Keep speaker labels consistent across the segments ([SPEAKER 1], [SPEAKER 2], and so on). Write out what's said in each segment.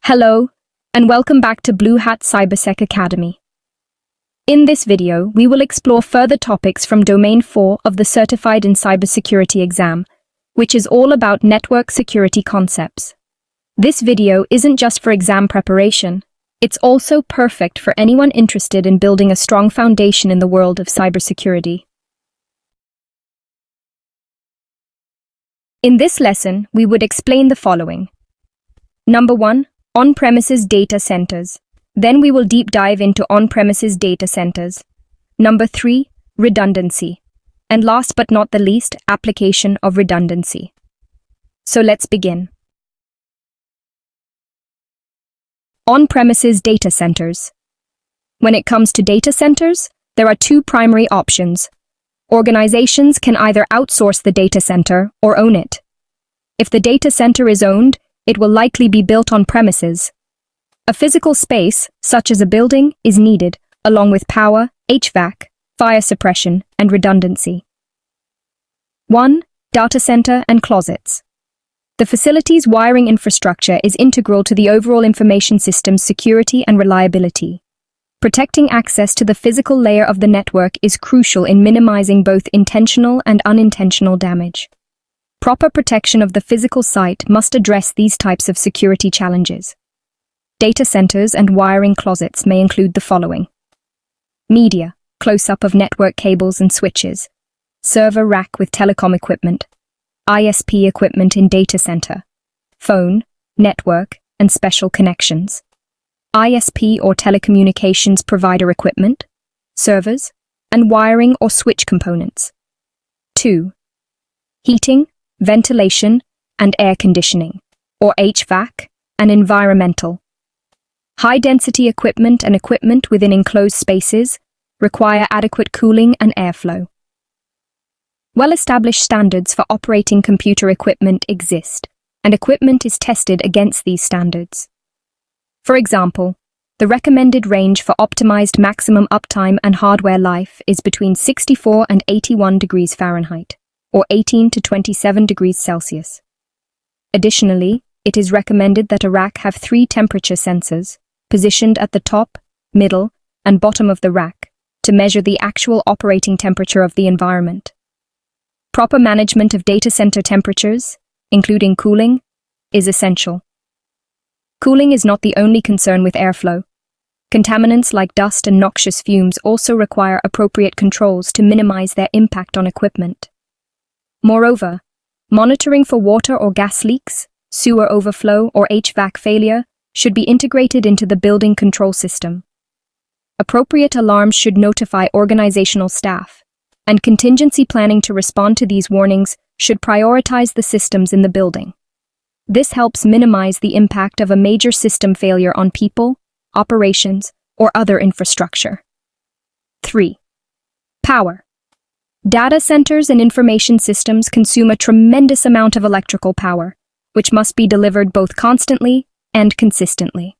[SPEAKER 1] Hello, and welcome back to BlueHat CyberSec Academy. In this video, we will explore further topics from Domain 4 of the Certified in Cybersecurity exam, which is all about network security concepts. This video isn't just for exam preparation, it's also perfect for anyone interested in building a strong foundation in the world of cybersecurity. In this lesson, we would explain the following. Number 1. On-premises data centers. Then we will deep dive into on-premises data centers. Number 3, redundancy. And last but not the least, application of redundancy. So let's begin. On-premises data centers. When it comes to data centers, there are two primary options. Organizations can either outsource the data center or own it. If the data center is owned, it will likely be built on premises. A physical space, such as a building, is needed, along with power, HVAC, fire suppression, and redundancy. 1. Data center and closets. The facility's wiring infrastructure is integral to the overall information system's security and reliability. Protecting access to the physical layer of the network is crucial in minimizing both intentional and unintentional damage. Proper protection of the physical site must address these types of security challenges. Data centers and wiring closets may include the following. Media, close-up of network cables and switches. Server rack with telecom equipment. ISP equipment in data center. Phone, network, and special connections. ISP or telecommunications provider equipment. Servers, and wiring or switch components. 2. Heating, ventilation, and air conditioning, or HVAC, and environmental. High-density equipment and equipment within enclosed spaces require adequate cooling and airflow. Well-established standards for operating computer equipment exist, and equipment is tested against these standards. For example, the recommended range for optimized maximum uptime and hardware life is between 64 and 81 degrees Fahrenheit. Or 18 to 27 degrees Celsius. Additionally, it is recommended that a rack have 3 temperature sensors, positioned at the top, middle, and bottom of the rack, to measure the actual operating temperature of the environment. Proper management of data center temperatures, including cooling, is essential. Cooling is not the only concern with airflow. Contaminants like dust and noxious fumes also require appropriate controls to minimize their impact on equipment. Moreover, monitoring for water or gas leaks, sewer overflow, or HVAC failure should be integrated into the building control system. Appropriate alarms should notify organizational staff, and contingency planning to respond to these warnings should prioritize the systems in the building. This helps minimize the impact of a major system failure on people, operations, or other infrastructure. 3. Power. Data centers and information systems consume a tremendous amount of electrical power, which must be delivered both constantly and consistently.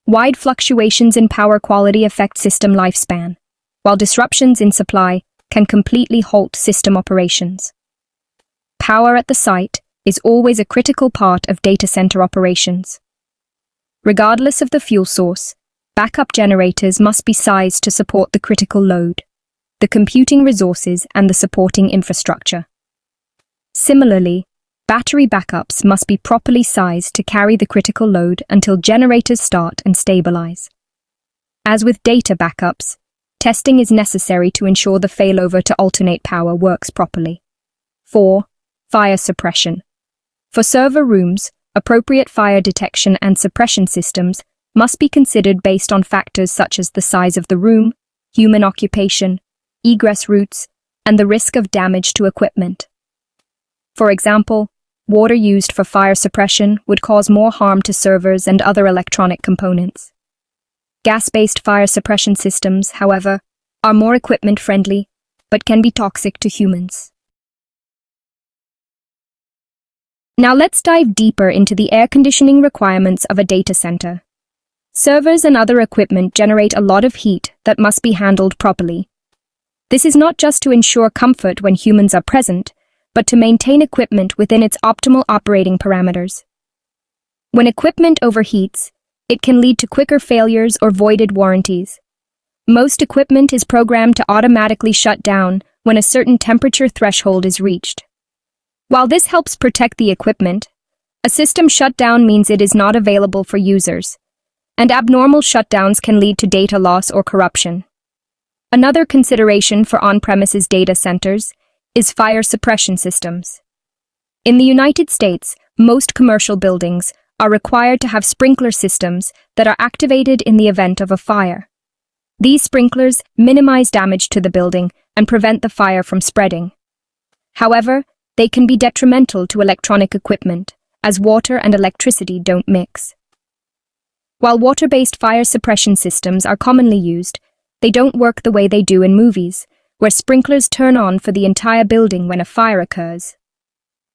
[SPEAKER 1] Wide fluctuations in power quality affect system lifespan, while disruptions in supply can completely halt system operations. Power at the site is always a critical part of data center operations. Regardless of the fuel source, backup generators must be sized to support the critical load, the computing resources, and the supporting infrastructure. Similarly, battery backups must be properly sized to carry the critical load until generators start and stabilize. As with data backups, testing is necessary to ensure the failover to alternate power works properly. 4. Fire suppression. For server rooms, appropriate fire detection and suppression systems must be considered based on factors such as the size of the room, human occupation, egress routes, and the risk of damage to equipment. For example, water used for fire suppression would cause more harm to servers and other electronic components. Gas-based fire suppression systems, however, are more equipment-friendly, but can be toxic to humans. Now let's dive deeper into the air conditioning requirements of a data center. Servers and other equipment generate a lot of heat that must be handled properly. This is not just to ensure comfort when humans are present, but to maintain equipment within its optimal operating parameters. When equipment overheats, it can lead to quicker failures or voided warranties. Most equipment is programmed to automatically shut down when a certain temperature threshold is reached. While this helps protect the equipment, a system shutdown means it is not available for users, and abnormal shutdowns can lead to data loss or corruption. Another consideration for on-premises data centers is fire suppression systems. In the United States, most commercial buildings are required to have sprinkler systems that are activated in the event of a fire. These sprinklers minimize damage to the building and prevent the fire from spreading. However, they can be detrimental to electronic equipment, as water and electricity don't mix. While water-based fire suppression systems are commonly used, they don't work the way they do in movies, where sprinklers turn on for the entire building when a fire occurs.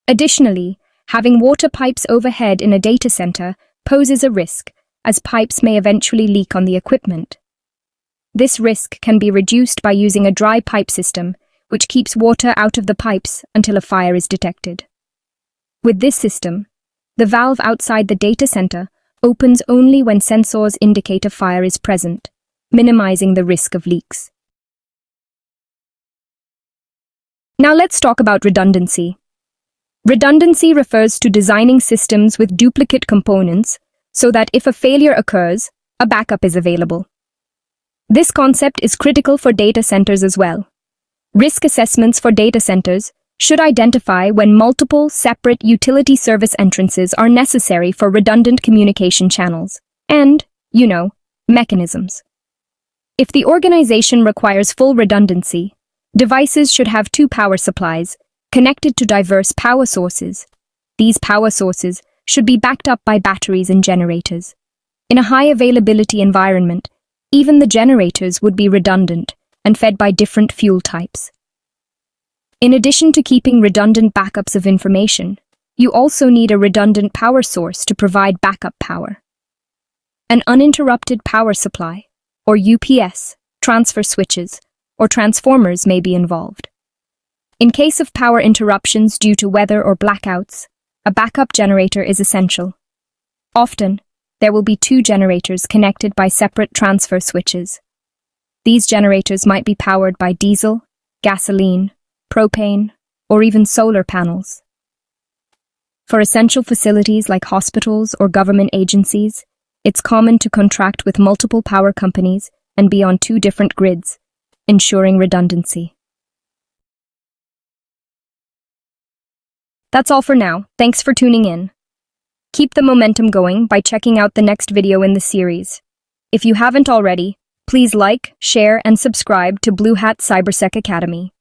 [SPEAKER 1] Additionally, having water pipes overhead in a data center poses a risk, as pipes may eventually leak on the equipment. This risk can be reduced by using a dry pipe system, which keeps water out of the pipes until a fire is detected. With this system, the valve outside the data center opens only when sensors indicate a fire is present, minimizing the risk of leaks. Now let's talk about redundancy. Redundancy refers to designing systems with duplicate components so that if a failure occurs, a backup is available. This concept is critical for data centers as well. Risk assessments for data centers should identify when multiple, separate utility service entrances are necessary for redundant communication channels and, mechanisms. If the organization requires full redundancy, devices should have two power supplies connected to diverse power sources. These power sources should be backed up by batteries and generators. In a high-availability environment, even the generators would be redundant and fed by different fuel types. In addition to keeping redundant backups of information, you also need a redundant power source to provide backup power. An uninterrupted power supply, or UPS, transfer switches, or transformers may be involved. In case of power interruptions due to weather or blackouts, a backup generator is essential. Often, there will be two generators connected by separate transfer switches. These generators might be powered by diesel, gasoline, propane, or even solar panels. For essential facilities like hospitals or government agencies, it's common to contract with multiple power companies and be on two different grids, ensuring redundancy. That's all for now. Thanks for tuning in. Keep the momentum going by checking out the next video in the series. If you haven't already, please like, share, and subscribe to BlueHat CyberSec Academy.